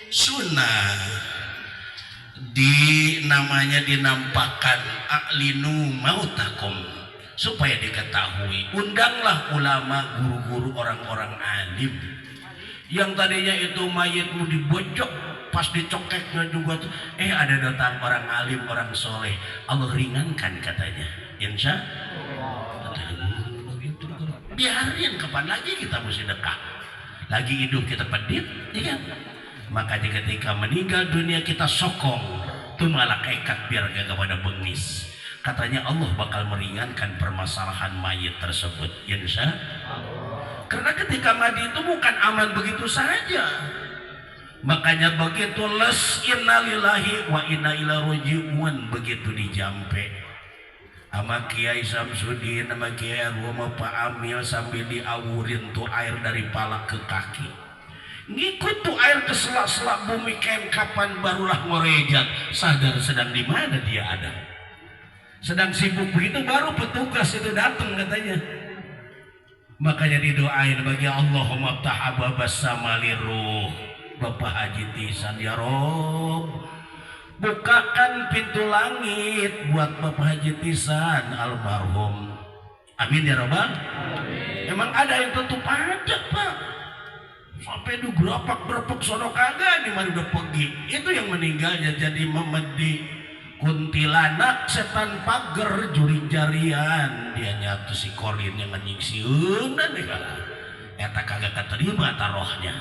Sunnah namanya dinampakkan aklinu mautakum supaya diketahui. Undanglah ulama, guru-guru, orang-orang alim yang tadinya itu mayitmu dibojok, pas dicokeknya juga tuh ada datang orang alim, orang soleh, Allah ringankan katanya, insya biarin, kapan lagi kita mesti dekat, lagi hidup kita pedit, ya kan? Makanya ketika meninggal dunia kita sokong tuh malaikat biar gak pada bengis. Katanya Allah bakal meringankan permasalahan mayit tersebut, insya Allah. Karena ketika mati itu bukan aman begitu saja. Makanya begitu les innalillahi wa inna ilaihi raji'un begitu dijampe sama Kiai Samsudin, sama Kiai Roma Pak Amil sambil diawurin tuh air dari pala ke kaki. Ngikut tuh air ke selak-selak bumi, kapan barulah ngorejat sadar sedang di mana dia ada. Sedang sibuk begitu baru petugas itu datang katanya. Makanya didoain bagi Allahumma ftah abwabas sama liruh Bapak Haji Tisan, ya Rob, bukakan pintu langit buat Bapak Haji Tisan almarhum. Amin ya Rabbal. Emang ada yang tutup pajak Pak, sampai du gerapak sono kagak, di mana udah pergi. Itu yang meninggalnya jadi memedi kuntilanak, setan pager, juri jarian, dia nyatu si Korin yang nyingsiun dan eta kagak keterima tarohnya.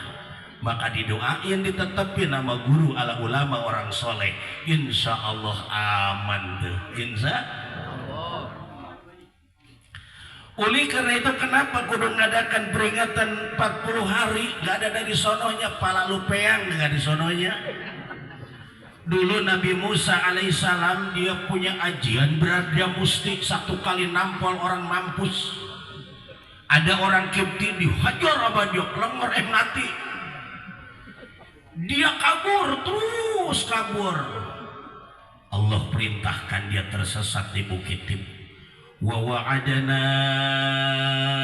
Maka didoain, ditetepin nama guru ala ulama orang soleh, insya Allah aman tuh, insya Allah. Oleh karena itu kenapa kudu ngadakan peringatan 40 hari gak ada dari sononya, pala lupeang gak di sononya. Dulu Nabi Musa alaihissalam dia punya ajian berat, dia mesti satu kali nampol orang mampus. Ada orang Kipti dihajar sama dia, lenger mati. Dia kabur, terus kabur. Allah perintahkan dia tersesat di Bukit Tib. Wa wa'adana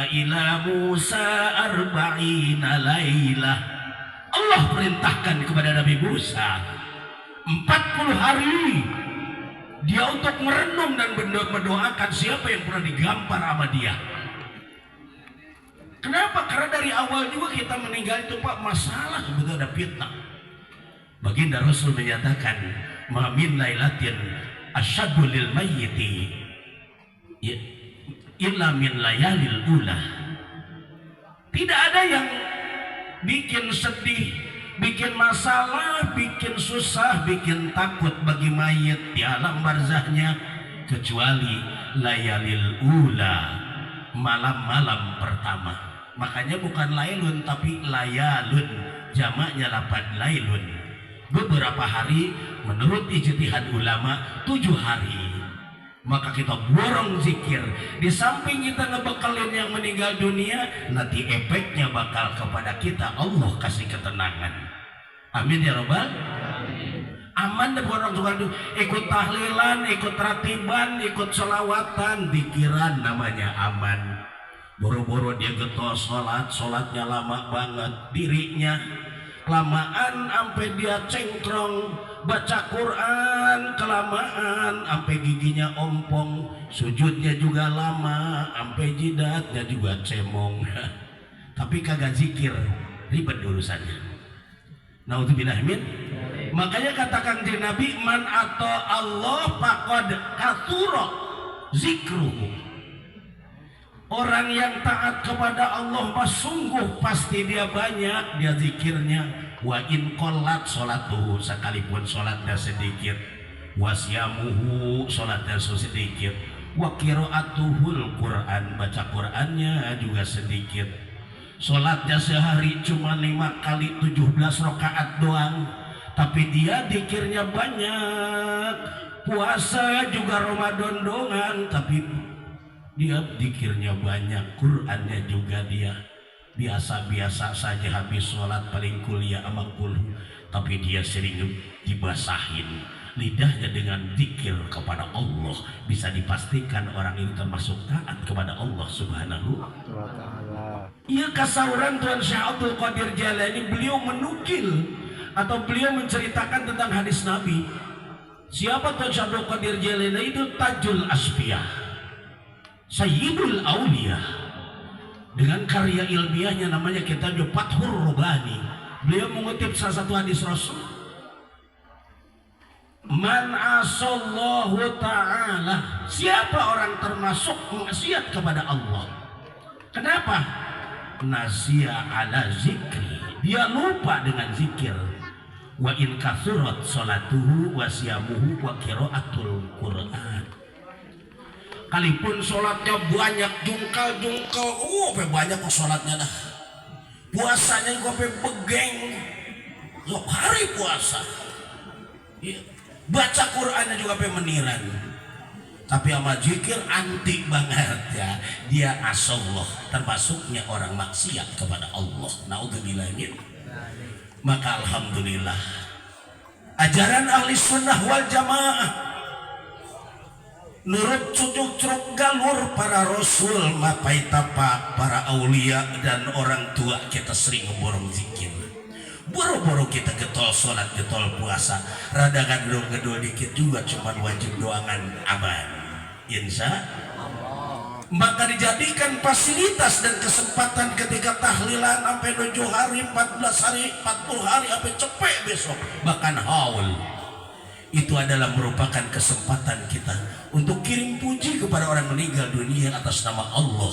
ila Musa arba'ina lailah. Allah perintahkan kepada Nabi Musa 40 hari dia untuk merenung dan mendoakan siapa yang pernah digampar sama dia. Kenapa? Karena dari awal juga kita meninggal itu Pak masalah, sebetulnya ada fitnah. Baginda Rasul menyatakan, ma min lailatin asyaddu lil mayyiti illa min layalil ula. Tidak ada yang bikin sedih, bikin masalah, bikin susah, bikin takut bagi mayit di alam barzahnya kecuali layalil ula, malam-malam pertama. Makanya bukan lailun tapi layalun, jamaknya lapan lailun. Beberapa hari menurut ijtihad ulama 7 hari. Maka kita borong zikir. Di samping kita ngebekelin yang meninggal dunia, nanti efeknya bakal kepada kita Allah kasih ketenangan. Amin ya Rabbal. Aman deh orang suka ikut tahlilan, ikut ratiban, ikut sholawatan, pikiran namanya aman. Boro-boro dia getos sholatnya lama banget, dirinya kelamaan sampai dia cengkrong, baca Quran kelamaan sampai giginya ompong, sujudnya juga lama sampai jidatnya juga cemong. Tapi kagak zikir, ribet urusannya. Naudzubillah min. Makanya katakan di Nabi, man atau Allah faqad katsura zikruhu. Orang yang taat kepada Allah sungguh pasti dia banyak dia zikirnya. Wa in qallat salatuhu, sekalipun salatnya sedikit, wasyamuhu, salatnya sedikit, wa qiraatuhul Quran, baca Qurannya juga sedikit. Salatnya sehari cuma 5 kali 17 rakaat doang, tapi dia zikirnya banyak. Puasa juga Ramadan doang, tapi dia zikirnya banyak, Qurannya juga dia biasa-biasa saja, habis sholat paling kuliah sama kulhu, tapi dia sering dibasahin. lidahnya dengan zikir kepada Allah, bisa dipastikan orang ini termasuk taat kepada Allah Subhanahu wa Ta'ala. Iya, kasauran Tuan Syekh Abdul Qadir Jailani, beliau menukil atau beliau menceritakan tentang hadis Nabi. Siapa Tuan Syekh Abdul Qadir Jailani? Itu Tajul Asfiyah, Sayyidul Auliya. Dengan karya ilmiahnya namanya kitab Fathur Rabbani. Beliau mengutip salah satu hadis Rasul, man asallahu ta'ala, siapa orang termasuk maksiat kepada Allah. Kenapa? Nasya ala zikri, dia lupa dengan zikir. Wa in kathurat salatuhu wa siyamuhu wa qiraatul Qur'an. Kalipun sholatnya banyak jungkal-jungkal, banyak kok sholatnya dah. Puasanya juga begeng, tiap hari puasa. Ya. Baca Qur'annya juga meniran. Tapi sama zikir anti banget ya. Dia asallah, termasuknya orang maksiat kepada Allah. Naudzubillah min. Maka alhamdulillah, ajaran ahli sunnah wal jamaah nurut cucuk galur para rasul, mapai tapak para aulia dan orang tua. Kita sering ngeborong zikir, boro-boro kita getol sholat, getol puasa, rada gedul-gedul dikit juga cuman wajib doangan aman, insya Allah. Maka dijadikan fasilitas dan kesempatan ketika tahlilan sampai 7 hari, 14 hari, 40 hari, sampai cepet besok, bahkan haul. Itu adalah merupakan kesempatan kita untuk kirim puji kepada orang meninggal dunia atas nama Allah,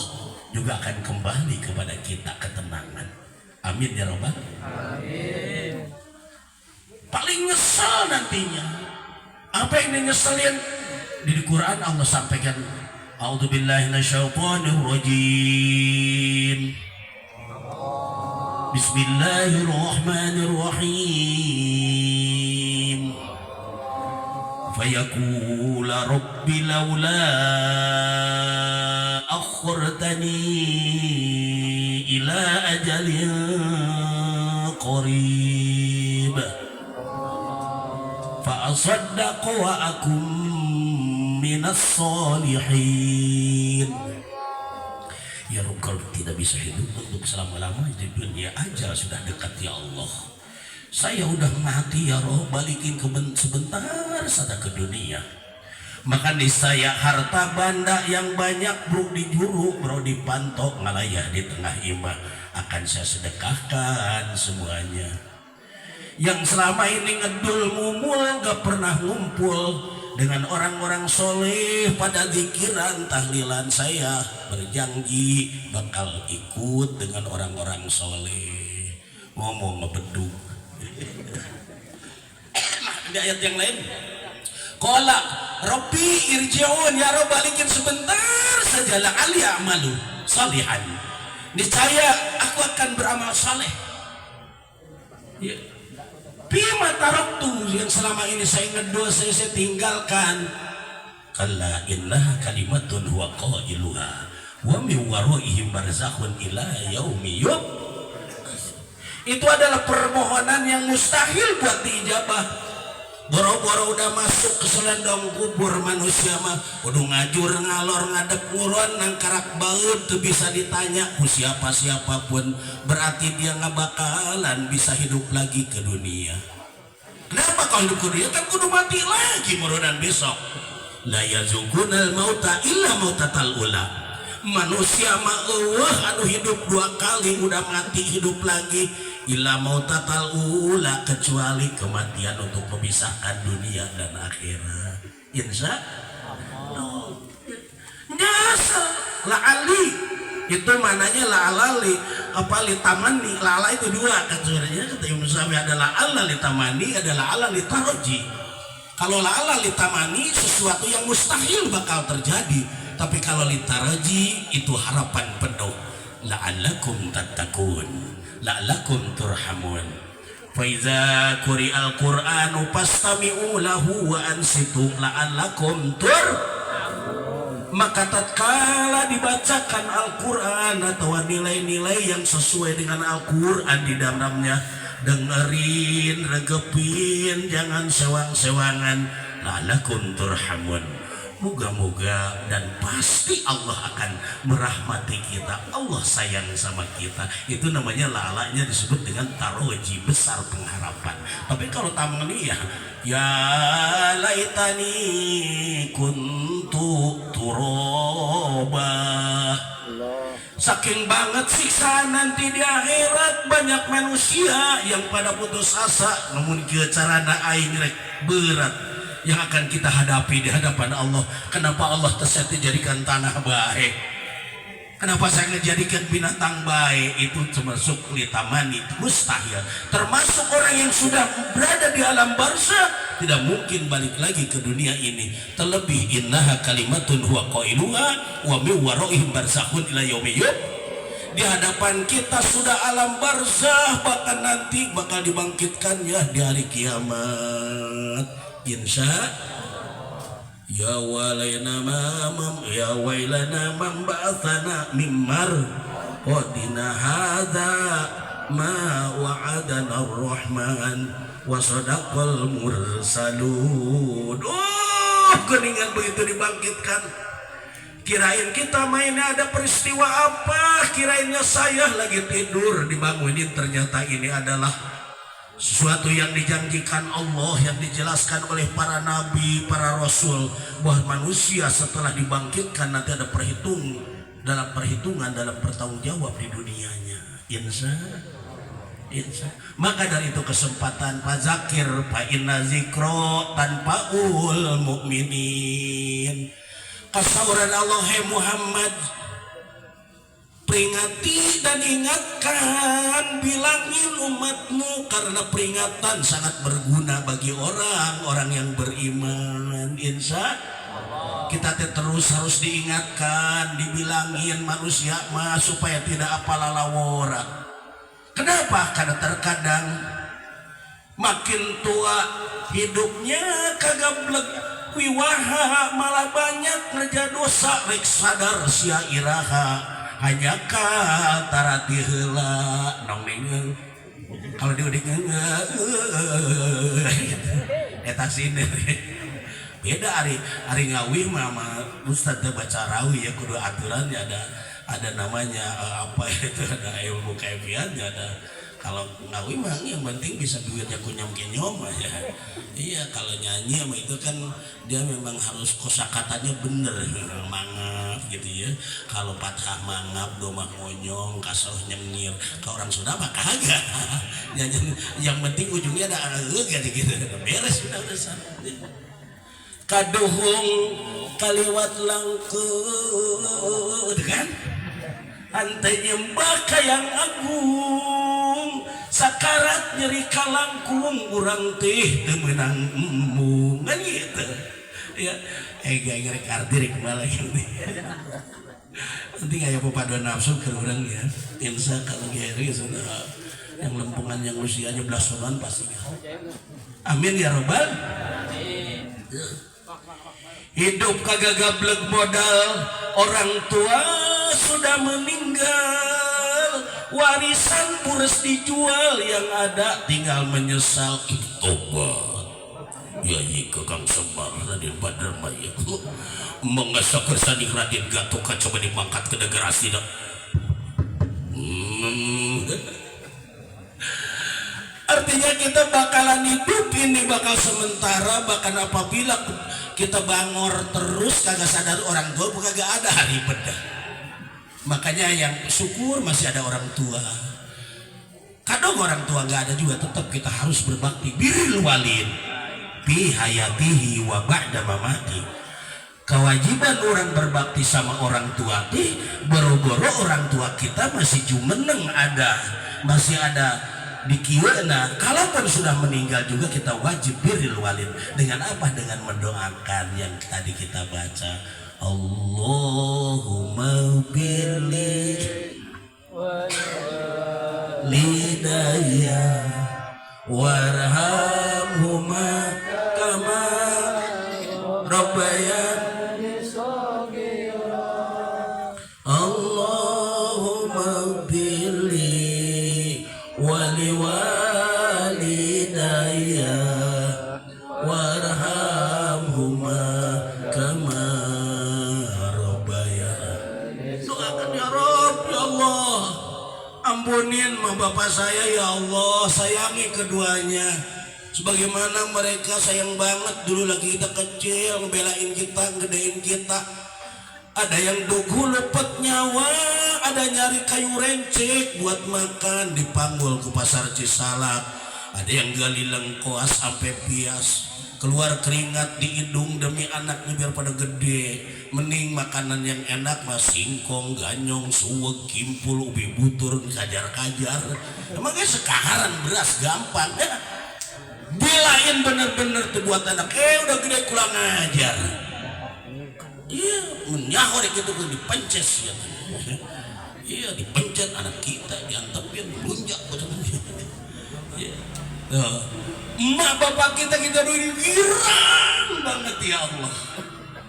juga akan kembali kepada kita ketenangan. Amin ya Rabbal. Amin. Paling nyesal nantinya, apa yang dinyeselin? Di Quran Allah sampaikan, a'udzubillahi minasyaitonir rajim. Bismillahirrahmanirrahim. فيقول رب لولا أخرتني إلى أجل قريب فأصدق وأكن من الصالحين. Ya Rabb, kalau tidak bisa hidup untuk selama-lamanya di dunia, ajal sudah dekat ya Allah. Saya udah mati ya Roh, balikin sebentar saja ke dunia. Maka di saya harta benda yang banyak bro dijuru, bro dipantok, ngalayah di tengah imah, akan saya sedekahkan semuanya. Yang selama ini ngedul mumul, gak pernah ngumpul dengan orang-orang soleh pada zikiran tahlilan, saya berjanji bakal ikut dengan orang-orang soleh. Ngomong ngebeduk. Di ayat yang lain, qala rabbi irji'un, ya Rabb balikin sebentar saja, la'ali a'malu salihan, niscaya aku akan beramal saleh. Ya. Bima taraktu, yang selama ini saya ngedosa, saya tinggalkan. Kalla innaha kalimatun huwa qailuha wa min waraihim barzakhun ila yaumi yub'ats. Itu adalah permohonan yang mustahil buat diijabah. Boro-boro udah masuk ke selendang kubur manusia mah udah ngajur ngalor ngadep nguron nang karak baut tuh bisa ditanya ku siapa-siapapun, berarti dia nggak bakalan bisa hidup lagi ke dunia. Kenapa kau hidup ke dunia? Kan kudu mati lagi murunan besok. La yazukunal mauta illa mautatal ula. Manusia mah anu hidup 2 kali, udah mati hidup lagi. Illa mautatal ula, kecuali kematian untuk memisahkan dunia dan akhirat. Insya Allah. Nyasa la'ali itu mananya la'alali, apa litamani. La'ala itu 2 kecualinya kata Imam Syafi'i, adalah la'ala litamani, adalah la'ala litaroji. Kalau la'ala litamani sesuatu yang mustahil bakal terjadi, tapi kalau litaraji itu harapan penuh. La'allakum tattaqun, la'allakum turhamun. Fa iza quri'al Qur'anu fastami'u lahu wa ansitu la'allakum turhamun. Maka tatkala dibacakan Al-Qur'an atau nilai-nilai yang sesuai dengan Al-Qur'an di dalamnya, dengerin, regepin, jangan sewang-sewangan, lalakum turhamun. Moga-moga dan pasti Allah akan merahmati kita. Allah sayang sama kita. Itu namanya lalanya disebut dengan taroji, besar pengharapan. Tapi kalau tamang ini ya laitani kuntu turoba. Saking banget siksa nanti di akhirat, banyak manusia yang pada putus asa. Namun kieu carana aing rek berat yang akan kita hadapi di hadapan Allah. Kenapa Allah tersebut jadikan tanah baik? Kenapa saya ngejadikan binatang baik? Itu termasuk litamani, mustahil. Termasuk orang yang sudah berada di alam barzakh tidak mungkin balik lagi ke dunia ini. Terlebih innaha kalimatun huwa qailuha wa min waraihim barzakhun ila yaumi yub'ats. Di hadapan kita sudah alam barzakh, bahkan nanti bakal dibangkitkannya di hari kiamat. Insya ya wailana man ba'athana mimmar qadina hadza ma wa'adana ar-rahman wa sadaqal mursalun. Keningan begitu dibangkitkan, kirain kita mainnya ada peristiwa apa, kirainnya saya lagi tidur dibangunin, ternyata ini adalah sesuatu yang dijanjikan Allah, yang dijelaskan oleh para nabi, para rasul, bahwa manusia setelah dibangkitkan nanti ada perhitungan dalam pertanggungjawab di dunianya. Insya. Maka dari itu kesempatan Pak Zakir, Pak Inna Zikro tanpaul mukminin. Kasauran Allah, hai Muhammad, peringati dan ingatkan, bilangin umatmu, karena peringatan sangat berguna bagi orang-orang yang beriman. Insya kita terus harus diingatkan, dibilangin manusia mah supaya tidak apalalawora. Kenapa? Karena terkadang makin tua hidupnya kagablek wiwaha, malah banyak kerja dosa, rek sadar sia iraha hanya tarati heula nongeng kalau diudik eta sini beda ari ngawih mah ustad baca rawi ya kudu aturannya, ada namanya apa itu, ada ilmu kaifiatnya, ada. Kalau ngawih mah yang penting bisa duitnya kunyam kenyom aja. Iya, kalau nyanyi sama itu kan dia memang harus kosakatanya bener, mangap gitu ya. Kalau fathah mangap, domah ngonyong, kasroh nyengir. Kalau orang Sunda mah kagak. Yang penting ujungnya ada gitu. Beres sudah sana. Kaduhung kaliwat langkut kan? Antai nyembah kayang agung, sakarat nyeri kalangkung, urang teh temenang embung kan gitu ya. Gak ngerek artirik malah gitu. Nanti kayak pepaduan nafsu ke orang ya. Insya kalau geri sudah yang lempungan yang usianya belasan pasti. Amin ya robbal. Hidup kagak gablek modal, orang tua sudah meninggal, warisan pures dijual, yang ada tinggal menyesal. Tobat ya jika Kang Semar Raden Badar Maya mengasak kersaning Raden Gatot coba dimangkat ke negara Sina. Artinya kita bakalan hidup ini bakal sementara, bahkan apabila kita bangor terus kagak sadar orang tua kagak ada hari bedah. Makanya yang syukur masih ada orang tua. Kadang orang tua gak ada juga, tetap kita harus berbakti birrul walid fi hayatihi wa ba'da mamati. Kewajiban orang berbakti sama orang tua boro-boro orang tua kita masih jumeneng ada, masih ada di kiwana. Kalaupun sudah meninggal juga kita wajib birrul walid. Dengan apa? Dengan mendoakan yang tadi kita baca, Allahumma birli lidaya warhamhuma kama rabbayani shaghira. Allahumma birli waliwalidayya mah bapak saya, ya Allah sayangi keduanya sebagaimana mereka sayang banget dulu lagi kita kecil, ngebelain kita, gedein kita. Ada yang dugu lepet nyawa, ada nyari kayu rencek buat makan, dipanggul ke pasar Cisalak. Ada yang gali lengkoas sampai pias, keluar keringat di hidung demi anaknya biar pada gede. Mending makanan yang enak mah singkong, ganyong, suweg, kimpul, ubi butur, kajar-kajar. Emangnya sekaharan beras gampang ya? Belain bener-bener tuh buat anak, udah gede kurang ajar. Iya, menyahor gitu kan dipences ya. Iya, dipencet anak kita, diantepin, lunjak betul. Iya. Emak bapak kita dulu girang banget ya Allah.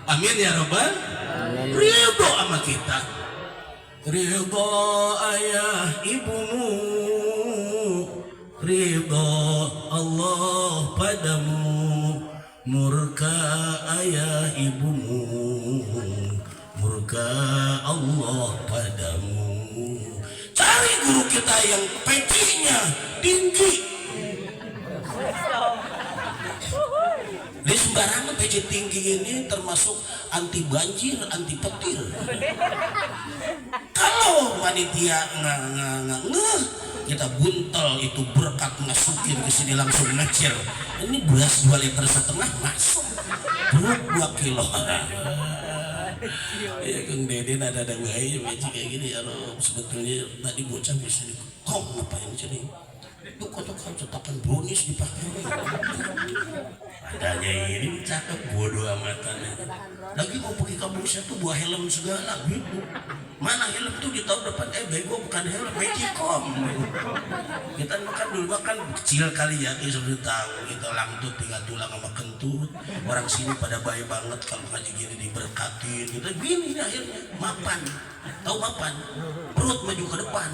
Amin ya Rabbal. Ridho sama kita. Ridho ayah ibumu, ridho Allah padamu. Murka ayah ibumu, murka Allah padamu. Cari guru kita yang pecinya tinggi. Di sembarangan peci tinggi ini termasuk anti banjir, anti petir. Kalau panitia nggak kita buntel itu berkat ngasukin ke sini langsung ngecir. Ini beras 2,5 liter masuk. Berat 2 kilo. Ya Kang Deden ada bayi macam kayak gini ya loh. Sebetulnya tadi bocah bisa kok ngapain sini? Itu kotokan cetakan brownies dipakai. Adanya ini cakep bodoh amatan. Lagi mau pergi kampung saya tuh buah helm segala gitu. Mana helm tuh di tahun depan bego bukan helm magicom. Kita makan dulu makan kecil kali ya kita sudah tahu kita langtut tinggal tulang sama kentut. Orang sini pada baik banget kalau ngaji gini diberkatin. Kita gini ini akhirnya mapan. Tahu mapan? Perut maju ke depan.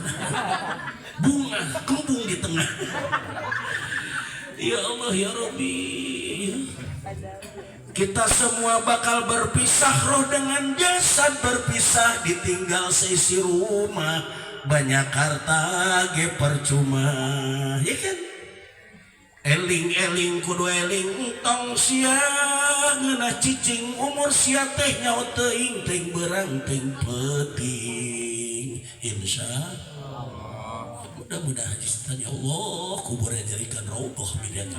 Bunga kembung di tengah. Ya Allah ya Rabbi, kita semua bakal berpisah, roh dengan jasad berpisah, ditinggal seisi rumah, banyak harta ge percuma, ya kan? Eling-eling kudu eling tong sia ngeunah cicing umur sia teh nyawa teuing teuing berang teuing penting. Insyaallah mudah-mudahan ya Allah kuburnya jadikan raudhah min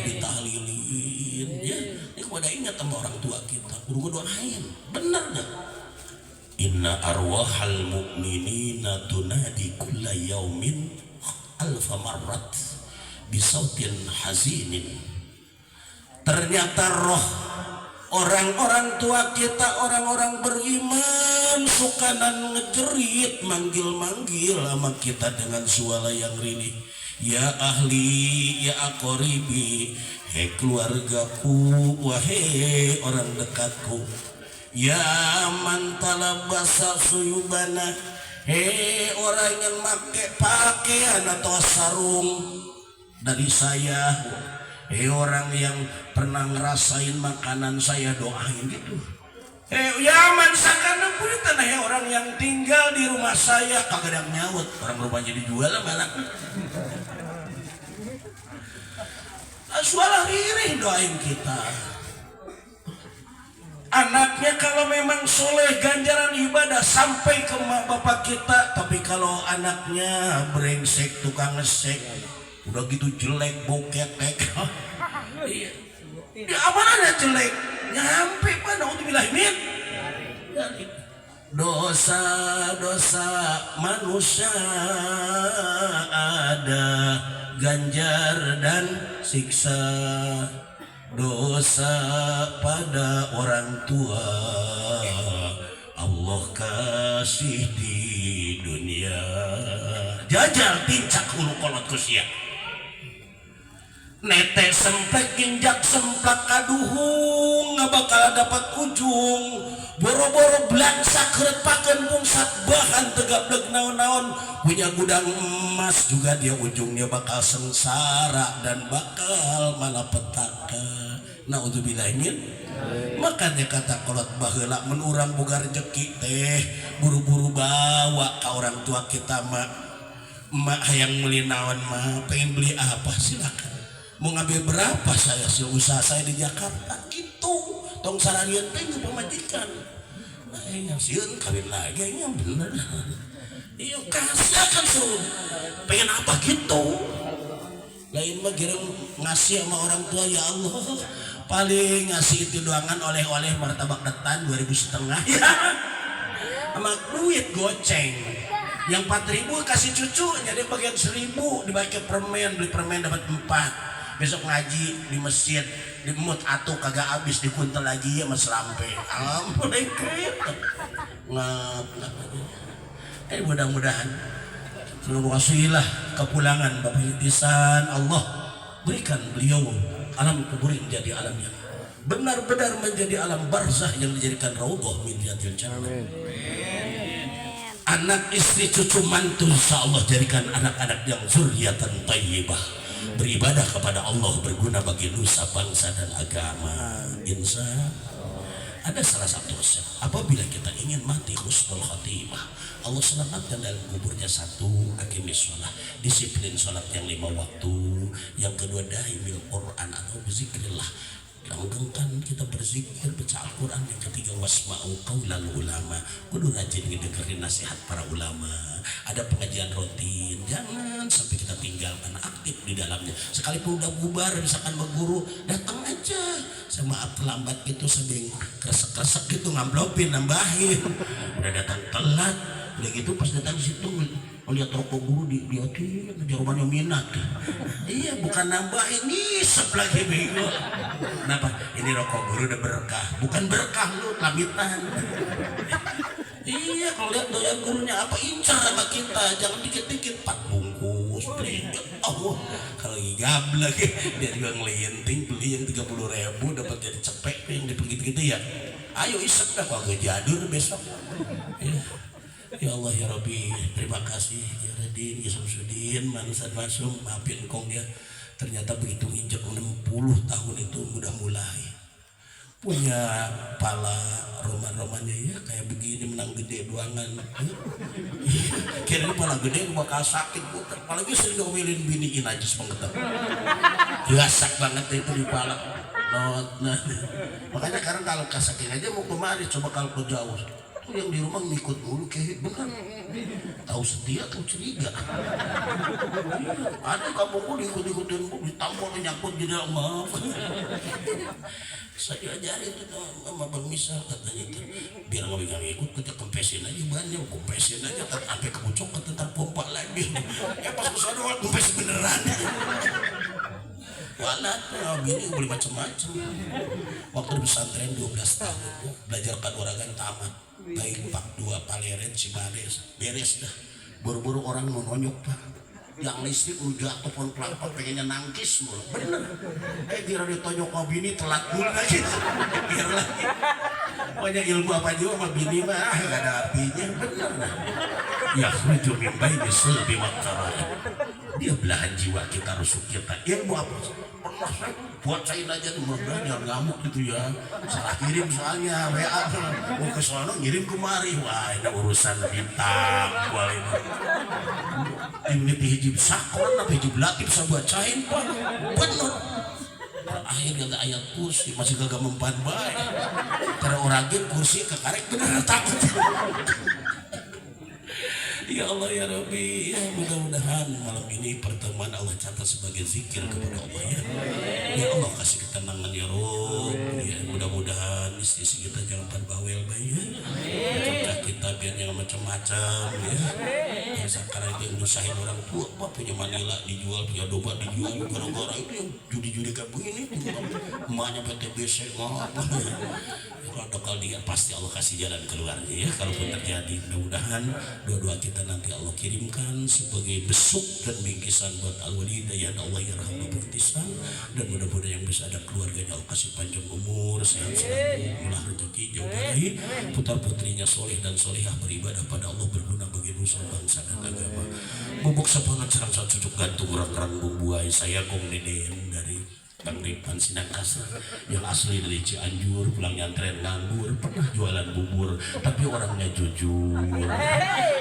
ditahlilin ya. Ini kepada ingat sama orang tua kita kudu doain bener gak? Inna arwahal mu'minina tunadi kulla yaumin alfa marrat bisautin hazinin. Ternyata roh orang-orang tua kita, orang-orang beriman sukanan ngejerit manggil-manggil sama kita dengan suara yang rilih. Ya ahli, ya akoribi, hei keluargaku, wahai orang dekatku. Ya mantalabasa suyubana, hei orang yang pakai pakaian atau sarung dari saya. Hei orang yang pernah ngerasain makanan saya, doain gitu. Hei yaman sakana punten, hei orang yang tinggal di rumah saya kagak ada nyaut, orang rumahnya dijual malah. Suara riri doain kita. Anaknya kalau memang soleh ganjaran ibadah sampai ke mak bapak kita, tapi kalau anaknya brengsek tukang ngesek udah gitu jelek boketek. Iya. Ya apaan jelek? Nyampe pada untuk bilang min. Dosa-dosa manusia ada ganjar dan siksa. Dosa pada orang tua Allah kasih di dunia. Jajal tincak hulu kolot kusia. Nete semplek injak semplak kaduhung nggak bakal dapat ujung. Boro-boro belangsa kerepakan bungsat bahan tegap naon-naon punya gudang emas juga dia ujungnya bakal sengsara dan bakal malapetaka. Naudzubillahimin. Makanya kata kolot baheula menurang boga rezeki teh buru-buru bawa ke orang tua kita mak. Emak yang beli naon mah, pengen beli apa silakan. Mau ngambil berapa saya sih usaha saya di Jakarta gitu. Tong sararian teh pemajikan. Nah, yang sieun kawin lagi nya bener. Iya kasih kan tuh. Pengen apa gitu. Lain mah kira ngasih sama orang tua ya Allah. Paling ngasih itu doangan oleh-oleh martabak detan 2.500 ya. Sama duit goceng. Yang 4.000 kasih cucu, jadi bagian 1.000 dibaca permen, beli permen dapat 4. Besok ngaji di masjid, di mut atuh kagak habis dikuntel lagi ya mas lampe. Ampun mudah-mudahan seluruh wasilah kepulangan Bapak Itisan Allah berikan beliau alam kubur menjadi alam yang benar-benar menjadi alam barzah yang dijadikan raudhah min riyadhil jannah. Anak istri cucu mantu insya Allah jadikan anak-anak yang zuriatan thayyibah, beribadah kepada Allah, berguna bagi nusa bangsa dan agama. Insya ada salah satu resep apabila kita ingin mati husnul khatimah, Allah selamatkan dalam kuburnya. Satu, aqimis sholat, disiplin sholat yang 5 waktu. Yang kedua, daimil Quran atau berzikrillah, langgengkan kita berzikir baca Al-Quran. Yang ketiga, wasma'u qaulal ulama, kudu rajin ngedengerin nasihat para ulama. Ada pengajian rutin, jangan sampai kita tinggalkan, aktif di dalamnya. Sekalipun udah bubar misalkan berguru, datang aja. Sama terlambat gitu sambil kresek-kresek gitu, ngamplopin, nambahin. Udah datang telat, udah gitu pas datang di situ melihat rokok guru di hati jarumannya minat. Iya, bukan nambahin, ngisep lagi bego. Kenapa? Ini rokok guru udah berkah, bukan berkah lu lamitan. Iya, kalau lihat doyan gurunya apa, incar sama kita, jangan dikit-dikit 4 bungkus beli. Oh, kalau gabla dia juga ngelinting beli yang 30.000 dapat jadi cepek yang dipegit-gitu ya. Ayo isep dah kalau gue jadur besok. Ya Allah ya Rabbi, terima kasih ya Radin, ya Samsudin, Manusan Masum, maafin kong dia. Ternyata begitu injak 60 tahun itu udah mulai punya pala roman-romannya ya kayak begini, menang gede doangan. Kira-kira pala gede bakal sakit, apalagi sering ngomelin biniin aja semangat. Gasak banget itu di pala. Nah, makanya sekarang kalau kasakin aja mau kemari, coba kalau ke jauh. Yang di rumah ngikut mulu kayak bener, tahu setia tahu curiga. Ada kampungku diikut-ikutin ditampol nyangkut di dalam maaf. Saya ajarin itu sama Bang Misal katanya itu biar nggak bisa ngikut kita kempesin aja banyak, kempesin aja sampai kebucok tetap pompa lagi. Pas kesana kempes beneran. Walat, bini boleh macam-macam. Waktu di pesantren 12 tahun belajar kanuragan tamat. Baik Pak 2 Paleret Cimares beres dah. Buru-buru orang mau nonyok Pak. Yang listrik lu jatuh pohon kelapa pengennya nangkis mulu. Bener. Kira ditonyok sama bini telat mulu lagi. Biar lagi. Pokoknya ilmu apa juga sama bini mah gak ada artinya. Bener nah. Ya khruju min baini sulbi wa tara'ib. Dia belahan jiwa kita, rusuk kita. Ilmu apa? Pernah saya buat saya aja tuh jangan ngamuk gitu ya. Salah kirim soalnya WA. Mau ke sono ngirim kemari. Wah ini urusan bintang. Wah ini hijib sakron apa hijib latif saya bacain Pak. Bener. Akhirnya ada ayat kursi masih kagak mempan baik. Karena orang kursi kekarek bener takut. Ya Allah ya Rabbi, ya mudah-mudahan malam ini pertemuan Allah catat sebagai zikir kepada Allah ya. Ya Allah kasih ketenangan ya Rob. Ya mudah-mudahan istri kita jangan bawel bayi ya. Cocok kita biar jangan macam-macam ya. Yang sekarang dia nyusahin orang tua, apa punya Manila dijual, punya domba dijual, gara-gara itu yang judi-judi kayak begini. Emaknya PTBC ngapa ya. Kalau dia pasti Allah kasih jalan keluarnya ya. Kalaupun terjadi mudah-mudahan doa-doa kita nanti Allah kirimkan sebagai besuk dan bingkisan buat al-walidah ya Allah ya rahmat bertisan. Dan mudah-mudahan yang bisa ada keluarganya Allah kasih panjang umur, sehat selalu, murah rezeki, jauh dari putar-putrinya soleh dan solehah beribadah pada Allah, berguna bagi nusa bangsa dan agama. Bubuk sepangat serang satu cucuk gantung rang-rang bumbuai saya Gong Deden dari Bang Ripan Sindang Kasar yang asli dari Cianjur, pulang nyantren nganggur, pernah jualan bubur tapi orangnya jujur.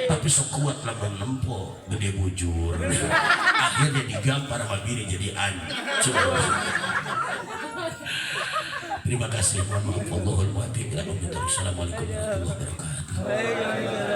tapi sok kuat lamun nempo gede bujur akhirnya digampar sama bini jadi ancur. Terima kasih, mohon maaf, Allahul muwaffiq. Assalamualaikum warahmatullahi wabarakatuh.